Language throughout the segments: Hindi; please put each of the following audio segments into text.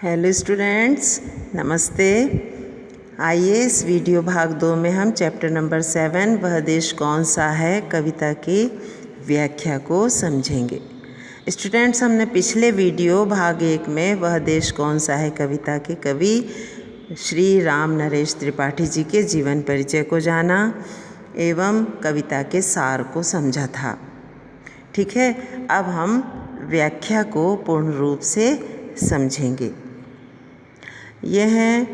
हेलो स्टूडेंट्स, नमस्ते। आइए इस वीडियो भाग 2 में हम चैप्टर नंबर 7 वह देश कौन सा है कविता की व्याख्या को समझेंगे। स्टूडेंट्स, हमने पिछले वीडियो भाग 1 में वह देश कौन सा है कविता के कवि श्री राम नरेश त्रिपाठी जी के जीवन परिचय को जाना एवं कविता के सार को समझा था। ठीक है, अब हम व्याख्या को पूर्ण रूप से समझेंगे। ये हैं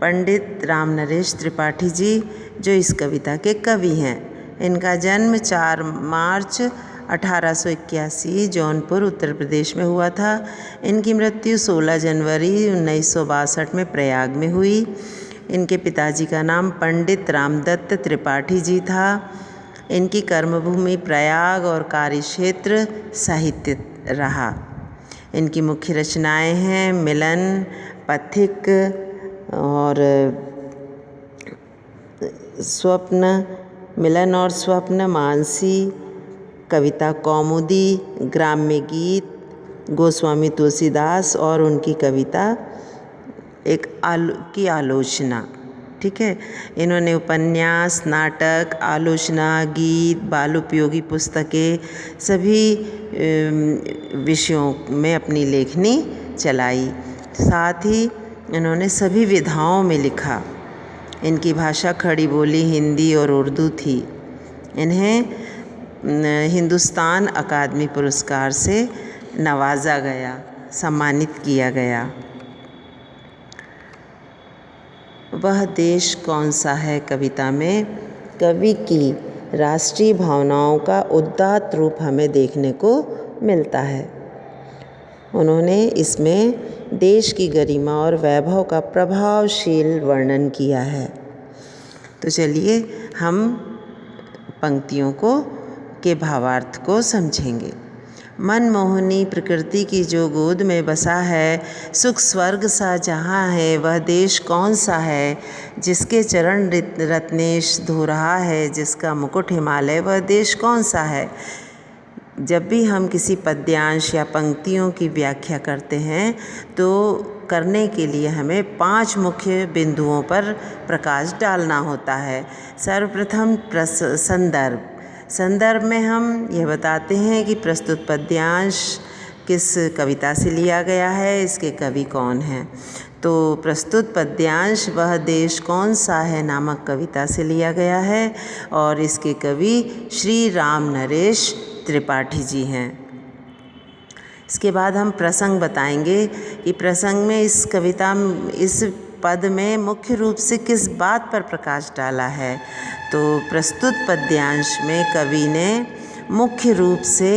पंडित राम नरेश त्रिपाठी जी, जो इस कविता के कवि हैं। इनका जन्म 4 मार्च 1881 जौनपुर उत्तर प्रदेश में हुआ था। इनकी मृत्यु 16 जनवरी 1962 में प्रयाग में हुई। इनके पिताजी का नाम पंडित रामदत्त त्रिपाठी जी था। इनकी कर्मभूमि प्रयाग और कार्यक्षेत्र साहित्य रहा। इनकी मुख्य रचनाएं हैं मिलन, पथिक और स्वप्न, मिलन और स्वप्न, मानसी, कविता कौमुदी, ग्राम्य गीत, गोस्वामी तुलसीदास और उनकी कविता की आलोचना। ठीक है, इन्होंने उपन्यास, नाटक, आलोचना, गीत, बाल उपयोगी पुस्तकें सभी विषयों में अपनी लेखनी चलाई। साथ ही इन्होंने सभी विधाओं में लिखा। इनकी भाषा खड़ी बोली हिंदी और उर्दू थी। इन्हें हिंदुस्तान अकादमी पुरस्कार से नवाजा गया, सम्मानित किया गया। वह देश कौन सा है कविता में कवि की राष्ट्रीय भावनाओं का उदात्त रूप हमें देखने को मिलता है। उन्होंने इसमें देश की गरिमा और वैभव का प्रभावशील वर्णन किया है। तो चलिए हम पंक्तियों के भावार्थ को समझेंगे। मनमोहनी प्रकृति की जो गोद में बसा है, सुख स्वर्ग सा जहाँ है, वह देश कौन सा है, जिसके चरण रत्नेश धो रहा है, जिसका मुकुट हिमालय, वह देश कौन सा है। जब भी हम किसी पद्यांश या पंक्तियों की व्याख्या करते हैं तो करने के लिए हमें 5 मुख्य बिंदुओं पर प्रकाश डालना होता है। सर्वप्रथम संदर्भ में हम यह बताते हैं कि प्रस्तुत पद्यांश किस कविता से लिया गया है, इसके कवि कौन हैं। तो प्रस्तुत पद्यांश वह देश कौन सा है नामक कविता से लिया गया है और इसके कवि श्री राम नरेश त्रिपाठी जी हैं। इसके बाद हम प्रसंग बताएंगे कि प्रसंग में इस पद में मुख्य रूप से किस बात पर प्रकाश डाला है। तो प्रस्तुत पद्यांश में कवि ने मुख्य रूप से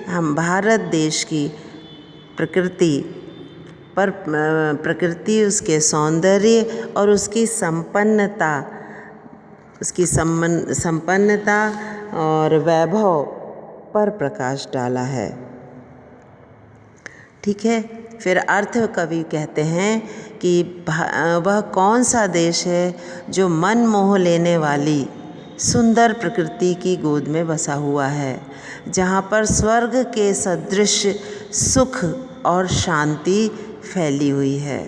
हम भारत देश की प्रकृति, उसके सौंदर्य और उसकी संपन्नता और वैभव पर प्रकाश डाला है। ठीक है, फिर अर्थ कवि कहते हैं कि वह कौन सा देश है जो मन मोह लेने वाली सुंदर प्रकृति की गोद में बसा हुआ है, जहाँ पर स्वर्ग के सदृश सुख और शांति फैली हुई है।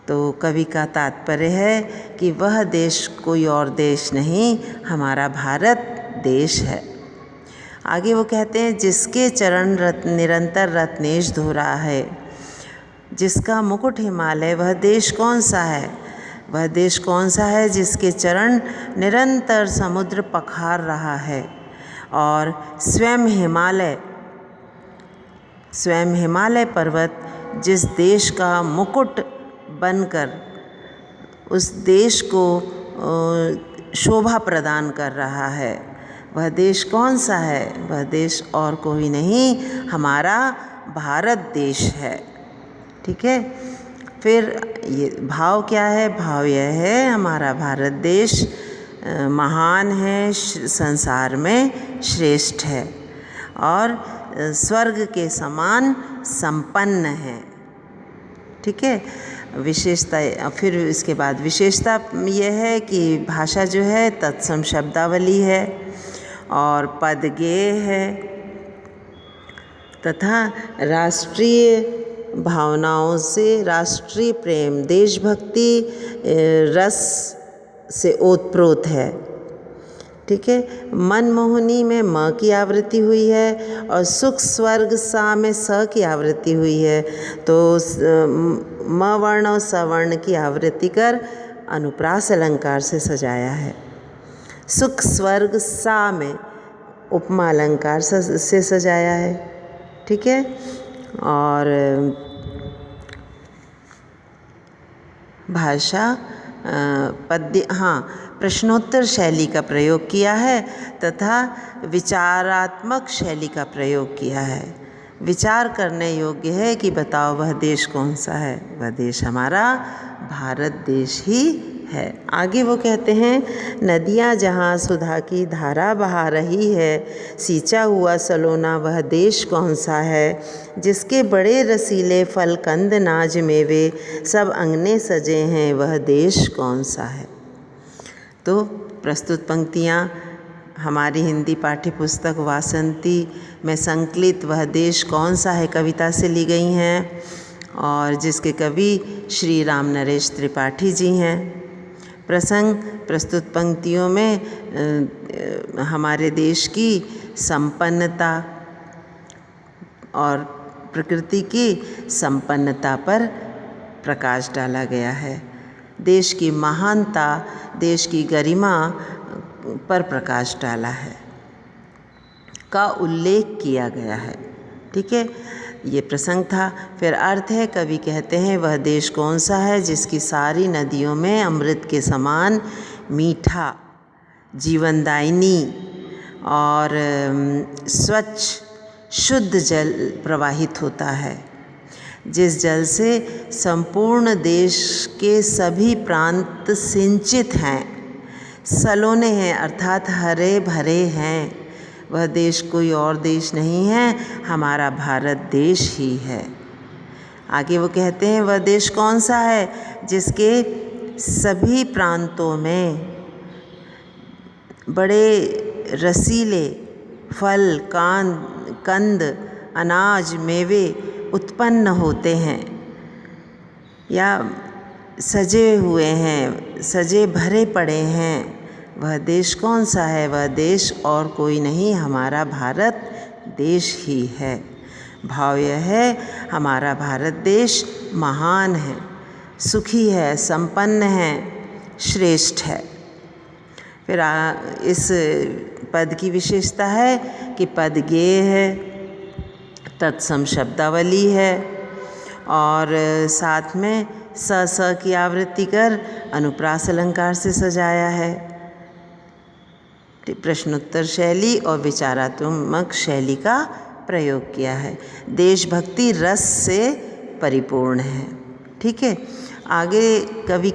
तो कवि का तात्पर्य है कि वह देश कोई और देश नहीं, हमारा भारत देश है। आगे वो कहते हैं जिसके चरण निरंतर रत्नेश धो रहा है, जिसका मुकुट हिमालय, वह देश कौन सा है। वह देश कौन सा है जिसके चरण निरंतर समुद्र पखार रहा है और स्वयं हिमालय पर्वत जिस देश का मुकुट बनकर उस देश को शोभा प्रदान कर रहा है। वह देश कौन सा है। वह देश और कोई नहीं, हमारा भारत देश है। ठीक है, फिर ये भाव क्या है। भाव यह है हमारा भारत देश महान है, संसार में श्रेष्ठ है और स्वर्ग के समान संपन्न है। ठीक है, विशेषता। फिर इसके बाद विशेषता यह है कि भाषा जो है तत्सम शब्दावली है और पद गेय है तथा राष्ट्रीय भावनाओं से राष्ट्रीय प्रेम, देशभक्ति रस से ओतप्रोत है। ठीक है। मनमोहनी में म की आवृत्ति हुई है और सुख स्वर्ग सा में स की आवृत्ति हुई है। तो म वर्ण और सवर्ण की आवृत्ति कर अनुप्रास अलंकार से सजाया है। सुख स्वर्ग सा में उपमा अलंकार से सजाया है। ठीक है। और भाषा पद्य, प्रश्नोत्तर शैली का प्रयोग किया है तथा विचारात्मक शैली का प्रयोग किया है। विचार करने योग्य है कि बताओ वह देश कौन सा है। वह देश हमारा भारत देश ही है। आगे वो कहते हैं, नदियाँ जहाँ सुधा की धारा बहा रही है, सींचा हुआ सलोना वह देश कौन सा है। जिसके बड़े रसीले फल कंद नाज मेवे सब अंगने सजे हैं, वह देश कौन सा है। तो प्रस्तुत पंक्तियाँ हमारी हिंदी पाठ्य पुस्तक वासंती में संकलित वह देश कौन सा है कविता से ली गई हैं और जिसके कवि श्री राम नरेश त्रिपाठी जी हैं। प्रसंग प्रस्तुत पंक्तियों में हमारे देश की संपन्नता और प्रकृति की संपन्नता पर प्रकाश डाला गया है। देश की महानता, देश की गरिमा पर प्रकाश डाला है का उल्लेख किया गया है। ठीक है, ये प्रसंग था। फिर अर्थ है, कवि कहते हैं वह देश कौन सा है जिसकी सारी नदियों में अमृत के समान मीठा, जीवनदायिनी और स्वच्छ शुद्ध जल प्रवाहित होता है, जिस जल से संपूर्ण देश के सभी प्रांत सिंचित हैं, सलोने हैं अर्थात हरे भरे हैं। वह देश कोई और देश नहीं है, हमारा भारत देश ही है। आगे वो कहते हैं वह देश कौन सा है जिसके सभी प्रांतों में बड़े रसीले फल, कंद, अनाज, मेवे उत्पन्न होते हैं या सजे हुए हैं, सजे भरे पड़े हैं। वह देश कौन सा है। वह देश और कोई नहीं, हमारा भारत देश ही है। भाव यह है, हमारा भारत देश महान है, सुखी है, संपन्न है, श्रेष्ठ है। फिर इस पद की विशेषता है कि पद गेय है, तत्सम शब्दावली है और साथ में स की आवृत्ति कर अनुप्रास अलंकार से सजाया है। प्रश्नोत्तर शैली और विचारात्मक शैली का प्रयोग किया है। देशभक्ति रस से परिपूर्ण है। ठीक है। आगे कवि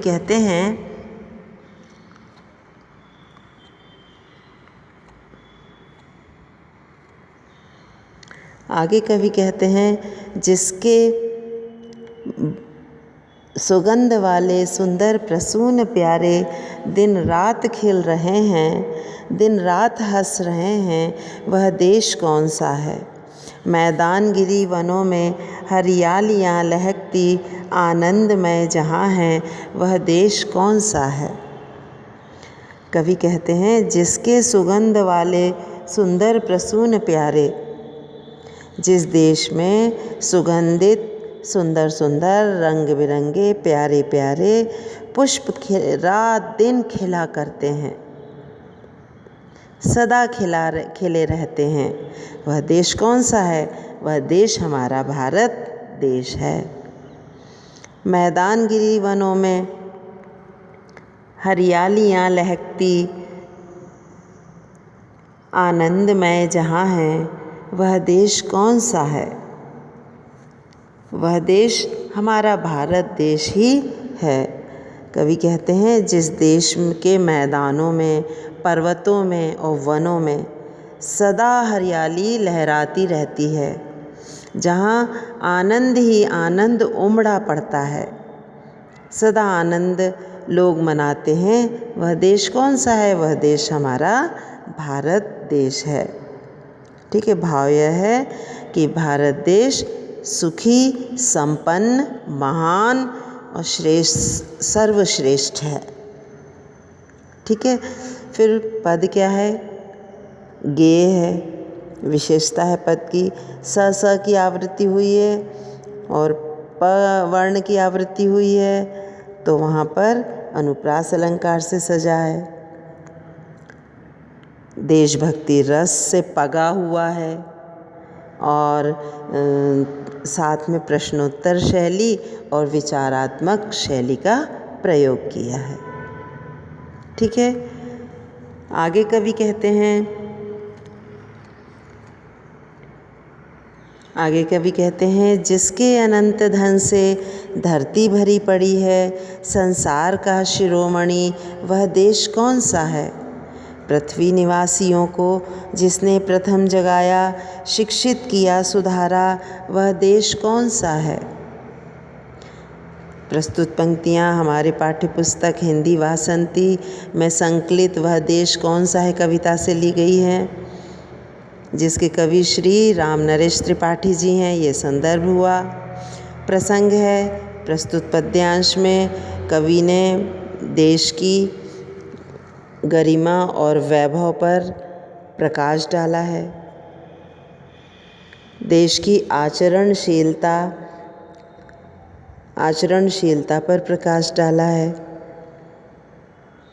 कहते हैं, जिसके सुगंध वाले सुंदर प्रसून प्यारे दिन रात खिल रहे हैं, दिन रात हंस रहे हैं, वह देश कौन सा है। मैदान गिरी वनों में हरियालियाँ लहकती आनंदमय जहाँ है, वह देश कौन सा है। कवि कहते हैं, जिसके सुगंध वाले सुंदर प्रसून प्यारे, जिस देश में सुगंधित सुंदर सुंदर रंग बिरंगे प्यारे प्यारे पुष्प रात दिन खिला करते हैं, सदा खिले रहते हैं, वह देश कौन सा है। वह देश हमारा भारत देश है। मैदान गिरी वनों में हरियालियाँ लहकती आनंदमय जहाँ है, वह देश कौन सा है। वह देश हमारा भारत देश ही है। कवि कहते हैं, जिस देश के मैदानों में, पर्वतों में और वनों में सदा हरियाली लहराती रहती है, जहाँ आनंद ही आनंद उमड़ा पड़ता है, सदा आनंद लोग मनाते हैं, वह देश कौन सा है। वह देश हमारा भारत देश है। ठीक है। भाव यह है कि भारत देश सुखी, संपन्न, महान और श्रेष्ठ, सर्वश्रेष्ठ है। ठीक है। फिर पद क्या है? गेय है, विशेषता है पद की। स की आवृत्ति हुई है और प वर्ण की आवृत्ति हुई है, तो वहाँ पर अनुप्रास अलंकार से सजा है। देशभक्ति रस से पगा हुआ है और साथ में प्रश्नोत्तर शैली और विचारात्मक शैली का प्रयोग किया है। ठीक है। आगे कवि कहते हैं, जिसके अनंत धन से धरती भरी पड़ी है, संसार का शिरोमणि वह देश कौन सा है? पृथ्वी निवासियों को जिसने प्रथम जगाया, शिक्षित किया, सुधारा, वह देश कौन सा है? प्रस्तुत पंक्तियाँ हमारे पाठ्यपुस्तक हिंदी वासंती में संकलित वह देश कौन सा है कविता से ली गई है, जिसके कवि श्री राम नरेश त्रिपाठी जी हैं। ये संदर्भ हुआ। प्रसंग है, प्रस्तुत पद्यांश में कवि ने देश की गरिमा और वैभव पर प्रकाश डाला है। देश की आचरणशीलता पर प्रकाश डाला है।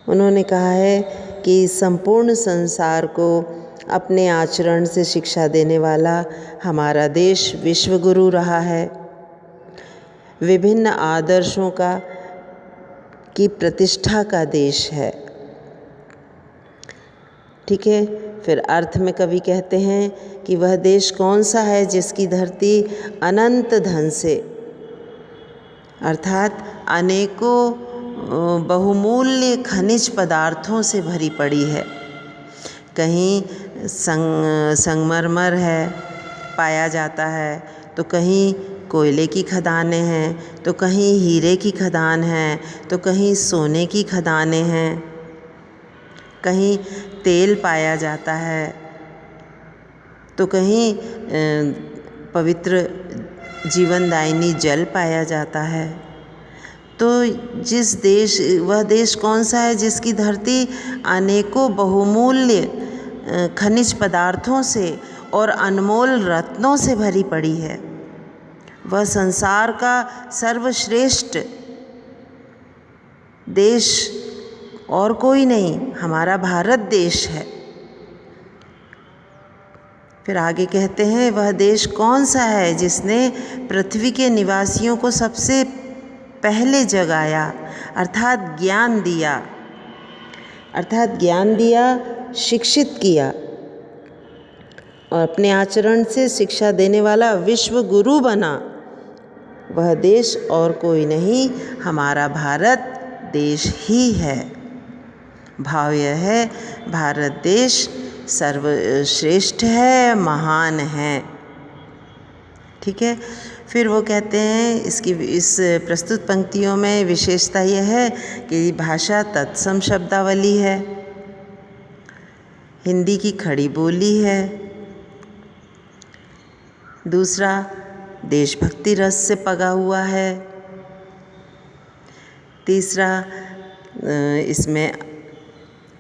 उन्होंने कहा है कि संपूर्ण संसार को अपने आचरण से शिक्षा देने वाला हमारा देश विश्वगुरु रहा है। विभिन्न आदर्शों की प्रतिष्ठा का देश है। ठीक है। फिर अर्थ में कवि कहते हैं कि वह देश कौन सा है जिसकी धरती अनंत धन से, अर्थात अनेकों बहुमूल्य खनिज पदार्थों से भरी पड़ी है। कहीं संगमरमर है पाया जाता है, तो कहीं कोयले की खदानें हैं, तो कहीं हीरे की खदान है, तो कहीं सोने की खदानें हैं, कहीं तेल पाया जाता है, तो कहीं पवित्र जीवनदायिनी जल पाया जाता है। तो वह देश कौन सा है जिसकी धरती अनेकों बहुमूल्य खनिज पदार्थों से और अनमोल रत्नों से भरी पड़ी है। वह संसार का सर्वश्रेष्ठ देश और कोई नहीं, हमारा भारत देश है। फिर आगे कहते हैं, वह देश कौन सा है जिसने पृथ्वी के निवासियों को सबसे पहले जगाया, अर्थात ज्ञान दिया, शिक्षित किया और अपने आचरण से शिक्षा देने वाला विश्व गुरु बना। वह देश और कोई नहीं, हमारा भारत देश ही है। भाव यह है, भारत देश सर्वश्रेष्ठ है, महान है। ठीक है। फिर वो कहते हैं, इस प्रस्तुत पंक्तियों में विशेषता यह है कि भाषा तत्सम शब्दावली है, हिंदी की खड़ी बोली है। दूसरा, देशभक्ति रस से पगा हुआ है। तीसरा, इसमें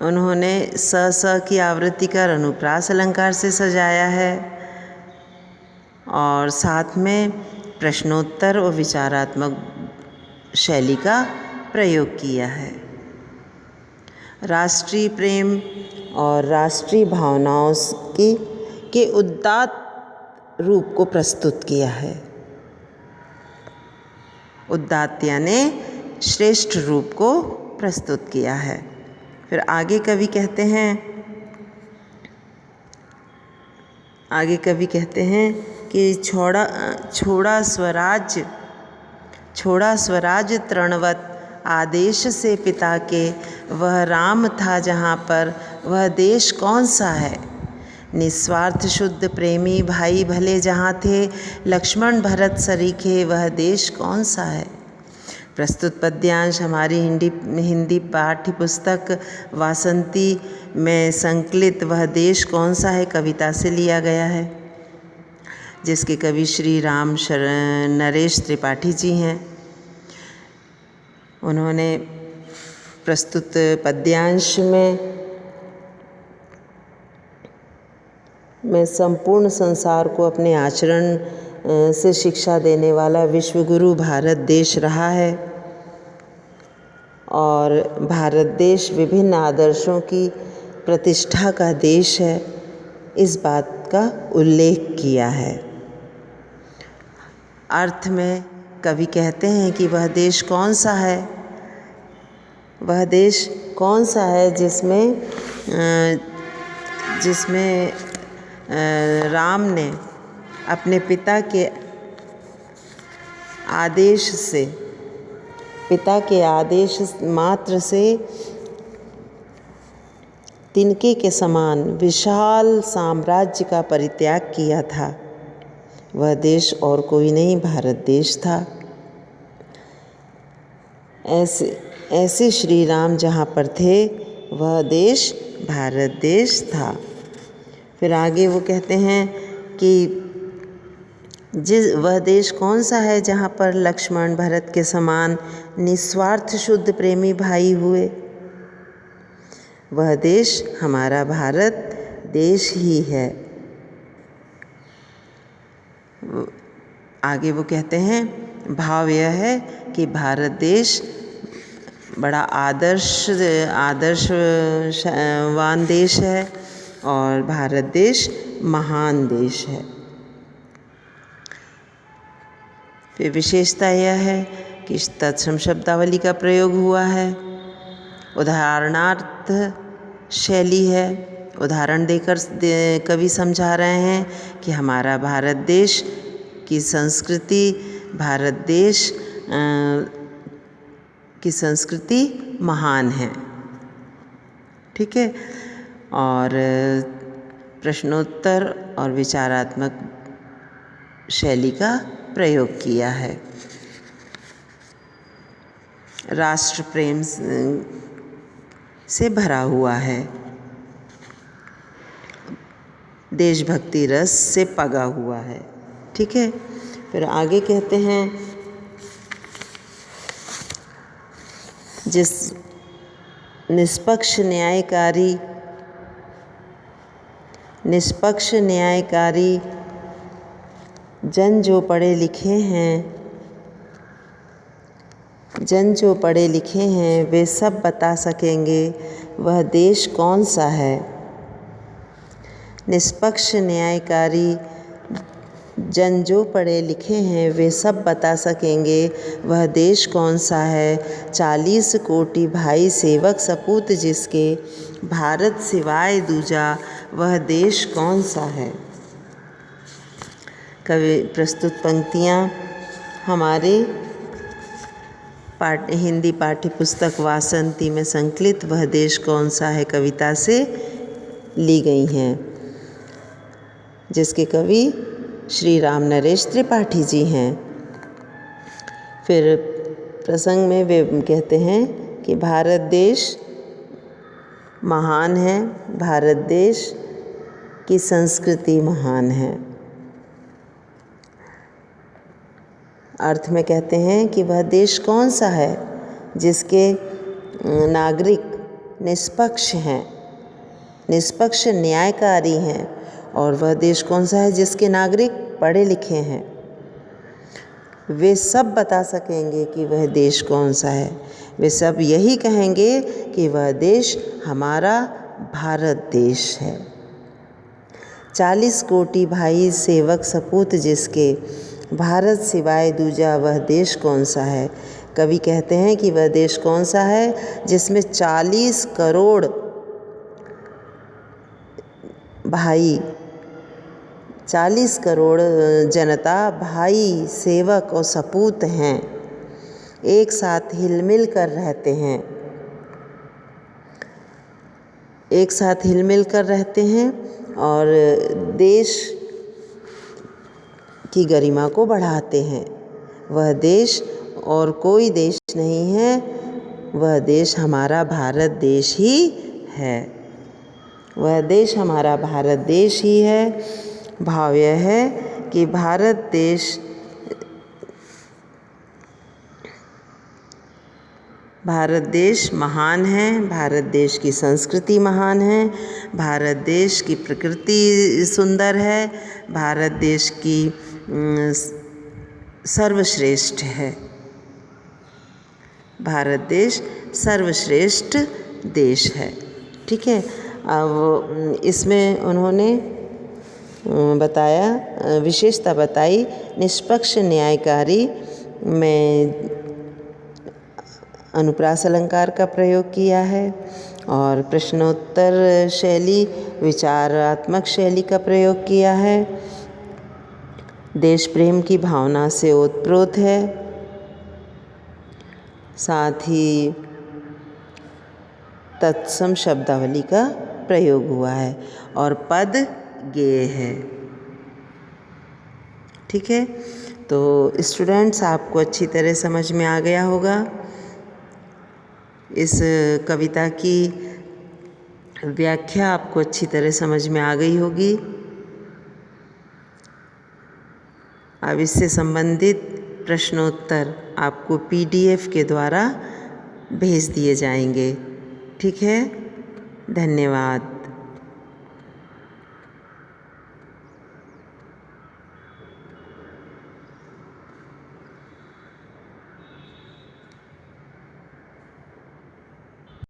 उन्होंने स की आवृत्ति कर अनुप्रास अलंकार से सजाया है और साथ में प्रश्नोत्तर और विचारात्मक शैली का प्रयोग किया है। राष्ट्रीय प्रेम और राष्ट्रीय भावनाओं के उदात्त रूप को प्रस्तुत किया है। उदात्त यानी श्रेष्ठ रूप को प्रस्तुत किया है। फिर आगे कवि कहते हैं कि छोड़ा स्वराज तृणवत आदेश से पिता के, वह राम था जहाँ पर, वह देश कौन सा है? निस्वार्थ शुद्ध प्रेमी भाई भले जहाँ थे, लक्ष्मण भरत सरीखे, वह देश कौन सा है? प्रस्तुत पद्यांश हमारी हिंदी पाठ्य पुस्तक वासंती में संकलित वह देश कौन सा है कविता से लिया गया है। जिसके कवि श्री राम नरेश त्रिपाठी जी हैं। उन्होंने प्रस्तुत पद्यांश में संपूर्ण संसार को अपने आचरण से शिक्षा देने वाला विश्वगुरु भारत देश रहा है और भारत देश विभिन्न आदर्शों की प्रतिष्ठा का देश है, इस बात का उल्लेख किया है। अर्थ में कवि कहते हैं कि वह देश कौन सा है, वह देश कौन सा है जिसमें राम ने अपने पिता के आदेश मात्र से तिनके के समान विशाल साम्राज्य का परित्याग किया था। वह देश और कोई नहीं, भारत देश था। ऐसे श्री राम जहाँ पर थे वह देश भारत देश था। फिर आगे वो कहते हैं कि वह देश कौन सा है जहाँ पर लक्ष्मण भरत के समान निस्वार्थ शुद्ध प्रेमी भाई हुए। वह देश हमारा भारत देश ही है। आगे वो कहते हैं भाव यह है कि भारत देश बड़ा आदर्शवान देश है और भारत देश महान देश है। फिर विशेषता यह है कि तत्सम शब्दावली का प्रयोग हुआ है, उदाहरणार्थ शैली है। उदाहरण देकर कवि समझा रहे हैं कि हमारा भारत देश की संस्कृति, भारत देश की संस्कृति महान है। ठीक है। और प्रश्नोत्तर और विचारात्मक शैली का प्रयोग किया है। राष्ट्र प्रेम से भरा हुआ है, देशभक्ति रस से पगा हुआ है। ठीक है। फिर आगे कहते हैं जिस निष्पक्ष न्यायकारी जन जो पढ़े लिखे हैं वे सब बता सकेंगे वह देश कौन सा है। निष्पक्ष न्यायकारी जन जो पढ़े लिखे हैं वे सब बता सकेंगे वह देश कौन सा है। 40 कोटि भाई सेवक सपूत जिसके, भारत सिवाय दूजा वह देश कौन सा है। कवि प्रस्तुत पंक्तियाँ हमारे हिंदी पाठ्य पुस्तक वासंती में संकलित वह देश कौन सा है कविता से ली गई हैं, जिसके कवि श्री राम नरेश त्रिपाठी जी हैं। फिर प्रसंग में वे कहते हैं कि भारत देश महान है, भारत देश की संस्कृति महान है। अर्थ में कहते हैं कि वह देश कौन सा है जिसके नागरिक निष्पक्ष हैं, निष्पक्ष न्यायकारी हैं, और वह देश कौन सा है जिसके नागरिक पढ़े लिखे हैं। वे सब बता सकेंगे कि वह देश कौन सा है। वे सब यही कहेंगे कि वह देश हमारा भारत देश है। 40 कोटि भाई सेवक सपूत जिसके, भारत सिवाय दूजा वह देश कौन सा है। कवि कहते हैं कि वह देश कौन सा है जिसमें 40 करोड़ भाई, 40 करोड़ जनता भाई सेवक और सपूत हैं, एक साथ हिलमिल कर रहते हैं, एक साथ हिलमिल कर रहते हैं और देश की गरिमा को बढ़ाते हैं। वह देश और कोई देश नहीं है, वह देश हमारा भारत देश ही है। वह देश हमारा भारत देश ही है। भाव यह है कि भारत देश महान है, भारत देश की संस्कृति महान है, भारत देश की प्रकृति सुंदर है, भारत देश की सर्वश्रेष्ठ है। भारत देश सर्वश्रेष्ठ देश है। ठीक है। अब इसमें उन्होंने बताया, विशेषता बताई, निष्पक्ष न्यायकारी में अनुप्रास अलंकार का प्रयोग किया है और प्रश्नोत्तर शैली, विचारात्मक शैली का प्रयोग किया है। देश प्रेम की भावना से ओतप्रोत है। साथ ही तत्सम शब्दावली का प्रयोग हुआ है और पद गेय है। ठीक है। तो स्टूडेंट्स, आपको अच्छी तरह समझ में आ गया होगा। इस कविता की व्याख्या आपको अच्छी तरह समझ में आ गई होगी। अब इससे संबंधित प्रश्नोत्तर आपको PDF के द्वारा भेज दिए जाएंगे। ठीक है। धन्यवाद।